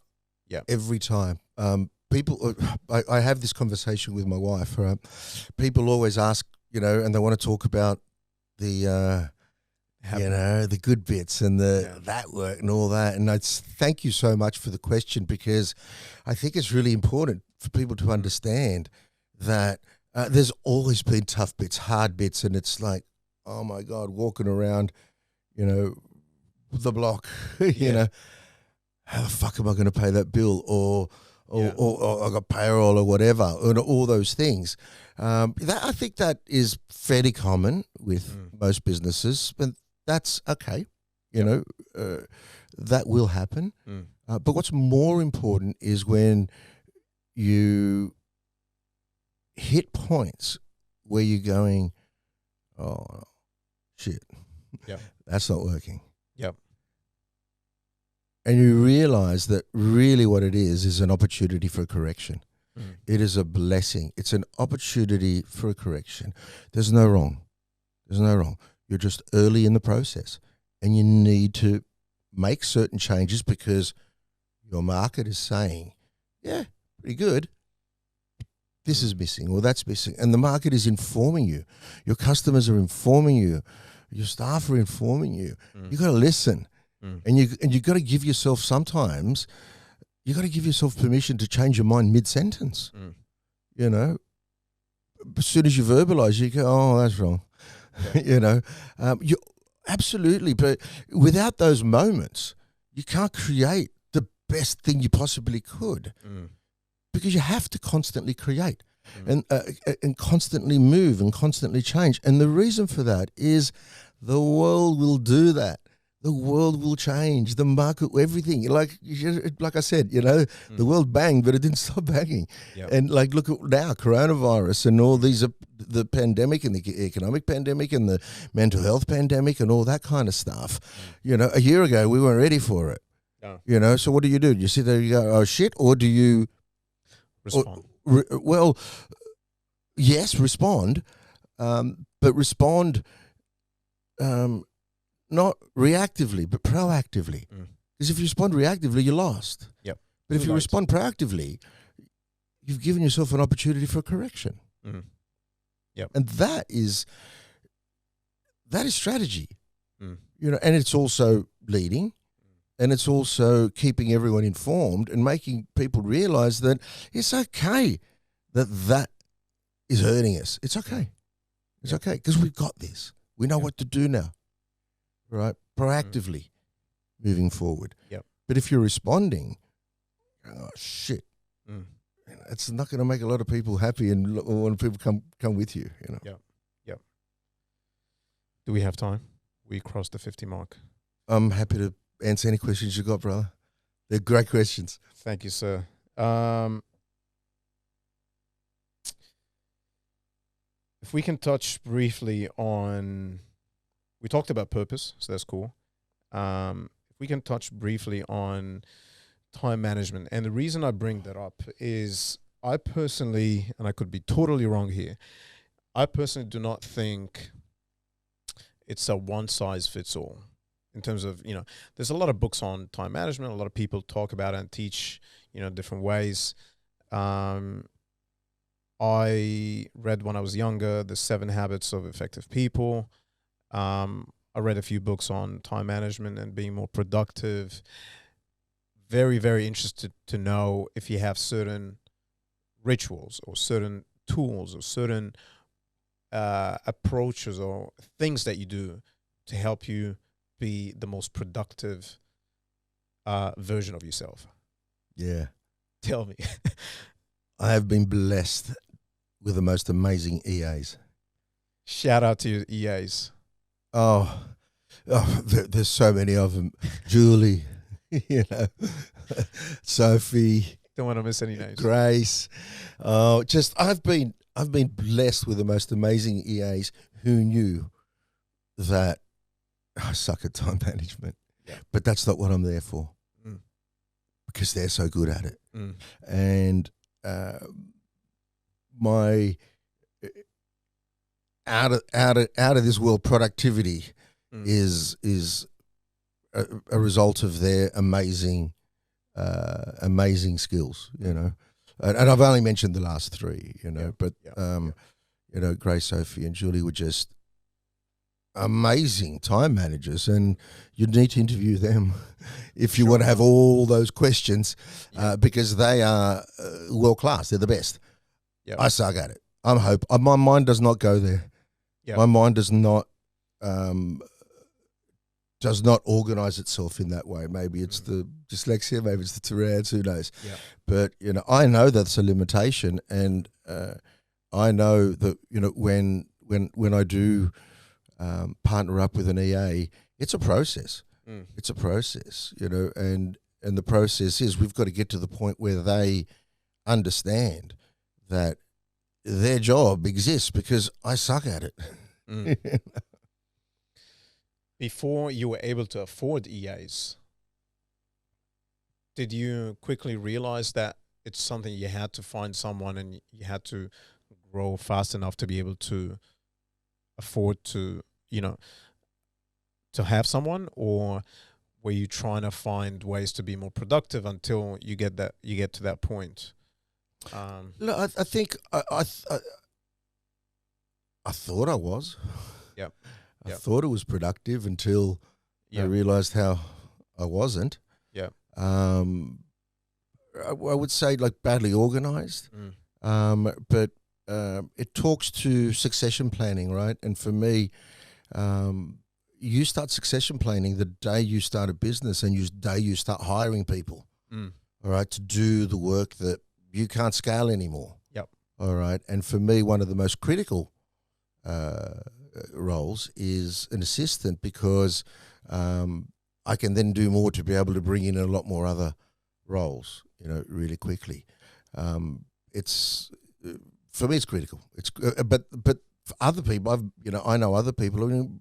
Yeah. Every time. People, I have this conversation with my wife. People always ask, you know, and they want to talk about the, you know, the good bits and that work and all that. And thank you so much for the question, because I think it's really important for people to understand that there's always been tough bits, hard bits, and it's like, oh my God, walking around, you know, the block, you know, how the fuck am I going to pay that bill? Or I got payroll or whatever, and all those things. I think that is fairly common with most businesses, but that's okay. You know, that will happen. But what's more important is when you hit points where you're going, oh, shit, that's not working. Yep. And you realize that really what it is an opportunity for correction. It is a blessing. It's an opportunity for a correction. There's no wrong. There's no wrong. You're just early in the process, and you need to make certain changes because your market is saying, yeah, pretty good. This is missing or that's missing. And the market is informing you. Your customers are informing you. Your staff are informing you. Mm. You got to listen, Mm. and you got to give yourself sometimes. You got to give yourself permission to change your mind mid-sentence. Mm. You know, as soon as you verbalize, you go, "Oh, that's wrong." Yeah. You know, you absolutely. But without those moments, you can't create the best thing you possibly could, because you have to constantly create and constantly move and constantly change. And the reason for that is the world will do that. The world will change. The market, everything. Like I said, you know, the world banged, but it didn't stop banging. Yep. And like, look at now, coronavirus and all these, the pandemic and the economic pandemic and the mental health pandemic and all that kind of stuff. You know, a year ago, we weren't ready for it. No. You know, so what do? You sit there, you go, oh shit, or do you Respond. well, yes, respond, but respond not reactively, but proactively. Because if you respond reactively, you're lost. Yep. But if you respond proactively, you've given yourself an opportunity for correction. Yep. And that is strategy. You know, and it's also leading, and it's also keeping everyone informed and making people realize that it's okay that is hurting us. It's okay. It's okay, because we've got this. We know what to do now, right? Proactively moving forward. Yep. But if you're responding, oh shit, it's not going to make a lot of people happy, and when people come with you, you know. Yep. Yep. Do we have time? We crossed the 50 mark. I'm happy to answer any questions you got, brother. They're great questions. Thank you, sir. If we can touch briefly on, we talked about purpose, so that's cool. If we can touch briefly on time management. And the reason I bring that up is I personally, and I could be totally wrong here, I personally do not think it's a one-size-fits-all in terms of, you know, there's a lot of books on time management. A lot of people talk about it and teach, you know, different ways. I read when I was younger, The 7 Habits of Effective People. I read a few books on time management and being more productive. Very, very interested to know if you have certain rituals or certain tools or certain approaches or things that you do to help you be the most productive version of yourself. Yeah. Tell me. I have been blessed with the most amazing EAs. Shout out to your EAs. Oh, there's so many of them. Julie, you know, Sophie. Don't want to miss any names. Grace. Oh, I've been blessed with the most amazing EAs who knew that I suck at time management. Yeah. But that's not what I'm there for, because they're so good at it. And my out of this world productivity is a result of their amazing skills, you know. And I've only mentioned the last 3, you know, but you know, Grace, Sophie, and Julie were just amazing time managers, and you need to interview them if you want to have all those questions, because they are world class. They're the best. Yep. I suck at it. My mind does not go there. Yep. My mind does not organize itself in that way. Maybe it's the dyslexia, maybe it's the Tourette's, who knows. Yep. But, you know, I know that's a limitation, and I know that, you know, when I do partner up with an EA, it's a process. It's a process, you know, and the process is we've got to get to the point where they understand that their job exists because I suck at it. Before you were able to afford EAs, did you quickly realize that it's something you had to find someone and you had to grow fast enough to be able to afford to, you know, to have someone? Or were you trying to find ways to be more productive until you get to that point? Look, I think I thought I was. Yep. I thought it was productive until I realized how I wasn't. Yeah. I would say like badly organized. But it talks to succession planning, right? And for me, you start succession planning the day you start a business and the day you start hiring people, all right, to do the work that you can't scale anymore. Yep. All right. And for me, one of the most critical roles is an assistant, because I can then do more to be able to bring in a lot more other roles, really quickly. It's for me, it's critical. It's but for other people, I know other people in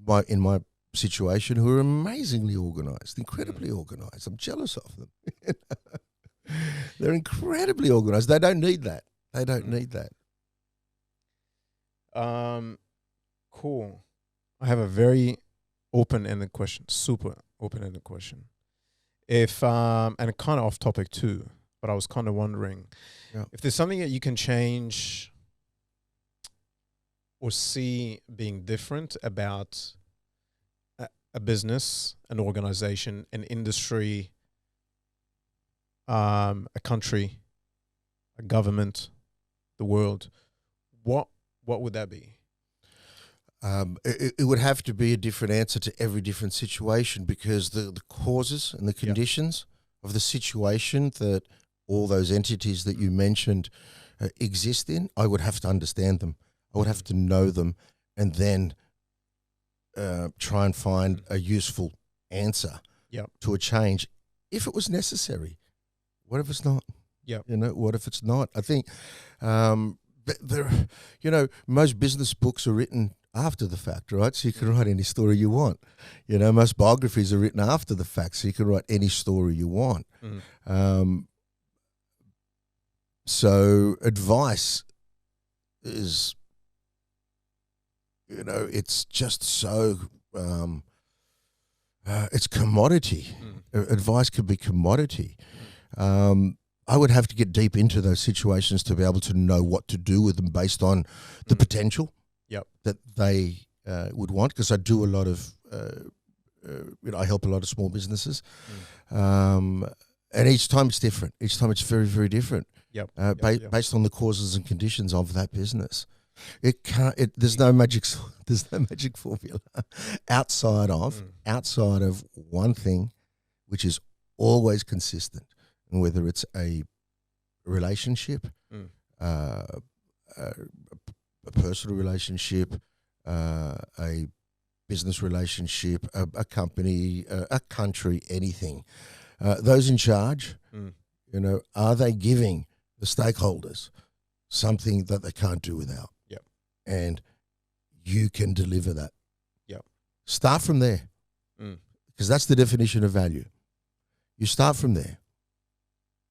my situation who are amazingly organized, incredibly organized. I'm jealous of them. They're incredibly organized. They don't need that. They don't need that. Cool. I have a very open-ended question, super open-ended question. If and kind of off topic too, but I was kind of wondering if there's something that you can change or see being different about a business, an organization, an industry, a country, a government, the world, what would that be? It would have to be a different answer to every different situation, because the causes and the conditions of the situation that all those entities that you mentioned exist in, I would have to understand them. I would have to know them, and then try and find a useful answer to a change if it was necessary. What if it's not? Yeah. What if it's not? I think most business books are written after the fact, right? So you can write any story you want. Most biographies are written after the fact, so you can write any story you want. So advice is, it's just so, it's commodity. Advice could be commodity. I would have to get deep into those situations to be able to know what to do with them based on the potential that they would want, because I do a lot of, I help a lot of small businesses, and each time it's different. Each time it's very, very different. Based on the causes and conditions of that business. It can't. There's no magic. There's no magic formula outside of one thing, which is always consistent, and whether it's a relationship, a personal relationship, a business relationship, a company, a country, anything. Those in charge, are they giving the stakeholders something that they can't do without? Yep. And you can deliver that. Yep. Start from there, because that's the definition of value. You start from there,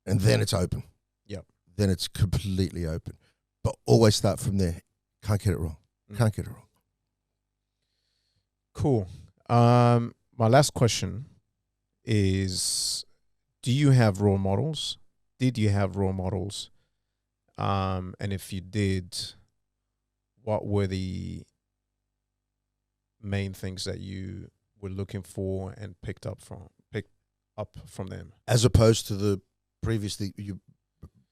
and then it's open. Yep. Then it's completely open. But always start from there. Can't get it wrong. Can't get it wrong. Cool. My last question is, do you have role models? Did you have role models? And if you did, what were the main things that you were looking for and picked up from them? As opposed to the previously, a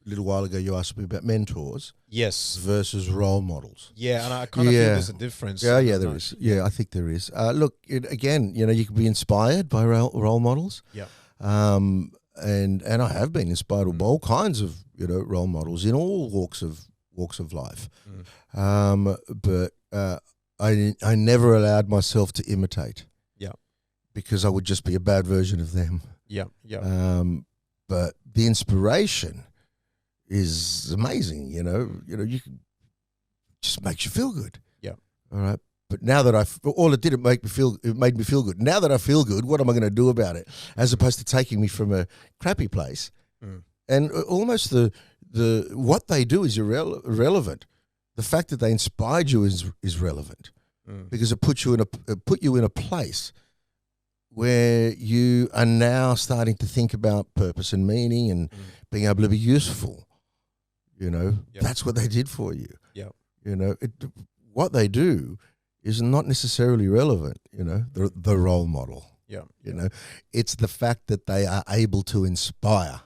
little while ago, you asked me about mentors. Yes. Versus role models. Yeah, and I kind of feel there's a difference. Yeah, there is. Yeah, I think there is. Look, again, you can be inspired by role models. Yeah. And I have been inspired by all kinds of role models in all walks of life. But I never allowed myself to imitate. Yeah. Because I would just be a bad version of them. Yeah. Yeah. But the inspiration is amazing. You can, just makes you feel good. Yeah. All right. But now that it made me feel good. Now that I feel good, what am I going to do about it? As opposed to taking me from a crappy place. And almost the what they do is irrelevant. The fact that they inspired you is relevant, because it put you in a place where you are now starting to think about purpose and meaning and being able to be useful. That's what they did for you. Yeah. What they do is not necessarily relevant, the role model. Yeah. It's the fact that they are able to inspire,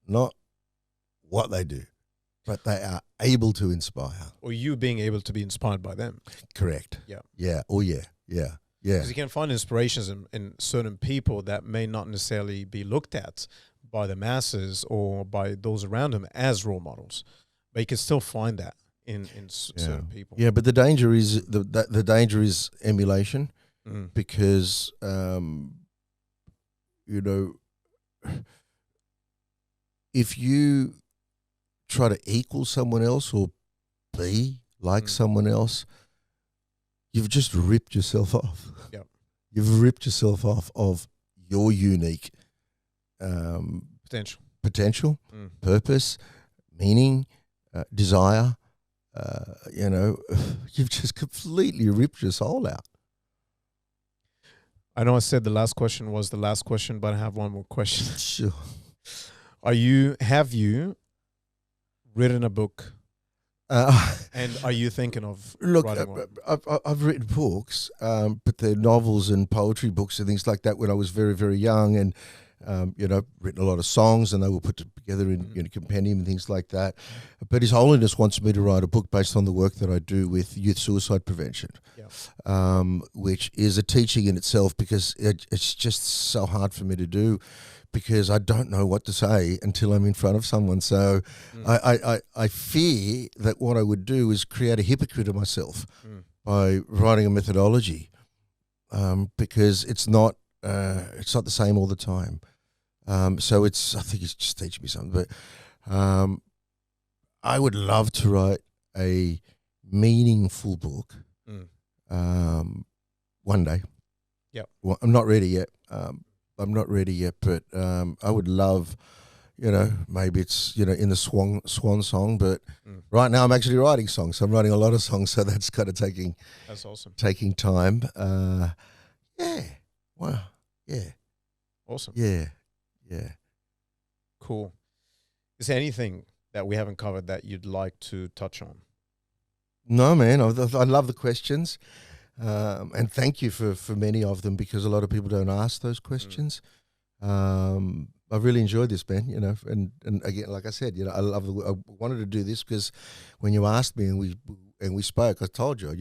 not what they do, but they are able to inspire. Or you being able to be inspired by them. Correct. Yeah. Yeah. Oh, yeah. Yeah. Yeah. Because you can find inspirations in certain people that may not necessarily be looked at by the masses or by those around them as role models, but you can still find that in certain people. Yeah, but the danger is the danger is emulation, because if you try to equal someone else or be like someone else, you've just ripped yourself off. Yeah. You've ripped yourself off of your unique potential, purpose, meaning, desire. You've just completely ripped your soul out. I know I said the last question was the last question, but I have one more question. Sure. Have you written a book? And are you thinking of writing one? I've written books, but they're novels and poetry books and things like that when I was very, very young, and written a lot of songs, and they were put together in a compendium and things like that. But His Holiness wants me to write a book based on the work that I do with youth suicide prevention, which is a teaching in itself, because it's just so hard for me to do, because I don't know what to say until I'm in front of someone. So I fear that what I would do is create a hypocrite of myself by writing a methodology, because it's not the same all the time. So I think it's just teaching me something. But I would love to write a meaningful book one day. Yeah. Well, I'm not ready yet. But I would love, maybe it's, in the swan song, but right now I'm actually writing songs. I'm writing a lot of songs, so that's kind of that's awesome. Taking time. Yeah. Wow. Yeah. Awesome. Yeah. Yeah. Cool. Is there anything that we haven't covered that you'd like to touch on? No, man. I love the questions. And thank you for many of them, because a lot of people don't ask those questions. I've really enjoyed this, man, and again, like I said, I wanted to do this because when you asked me and we spoke, I told you,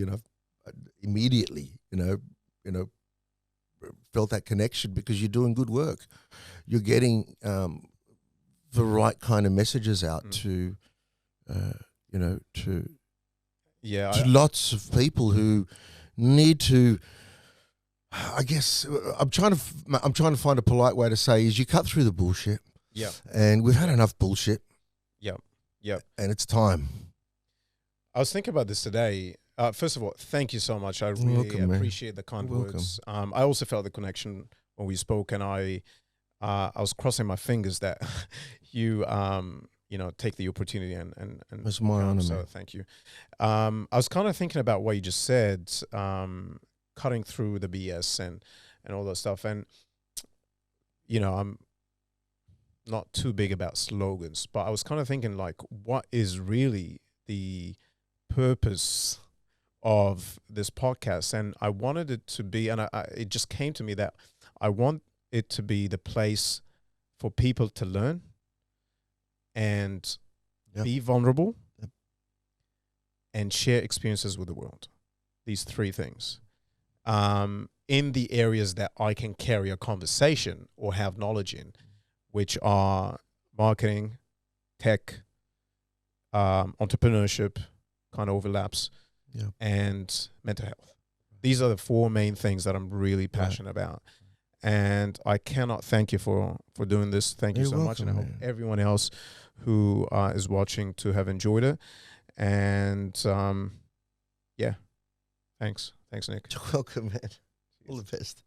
immediately, felt that connection, because you're doing good work. You're getting the right kind of messages out to lots of people who need to. I guess I'm trying to find a polite way to say is you cut through the bullshit. Yeah. And we've had enough bullshit. Yeah. Yeah. And it's time. I was thinking about this today. First of all, thank you so much. I really appreciate the kind words. I also felt the connection when we spoke, and I was crossing my fingers that you take the opportunity and it's my honor. So thank you. I was kind of thinking about what you just said, cutting through the BS and all that stuff. And, I'm not too big about slogans, but I was kind of thinking, like, what is really the purpose of this podcast? And I wanted it to be, and it just came to me that I want it to be the place for people to learn and be vulnerable and share experiences with the world. These three things. In the areas that I can carry a conversation or have knowledge in, which are marketing, tech, entrepreneurship, kind of overlaps, and mental health. These are the four main things that I'm really passionate about. And I cannot thank you for doing this. Thank you so much. And I hope everyone else who is watching to have enjoyed it. And thanks. Thanks, Nick. You're welcome, man. All the best.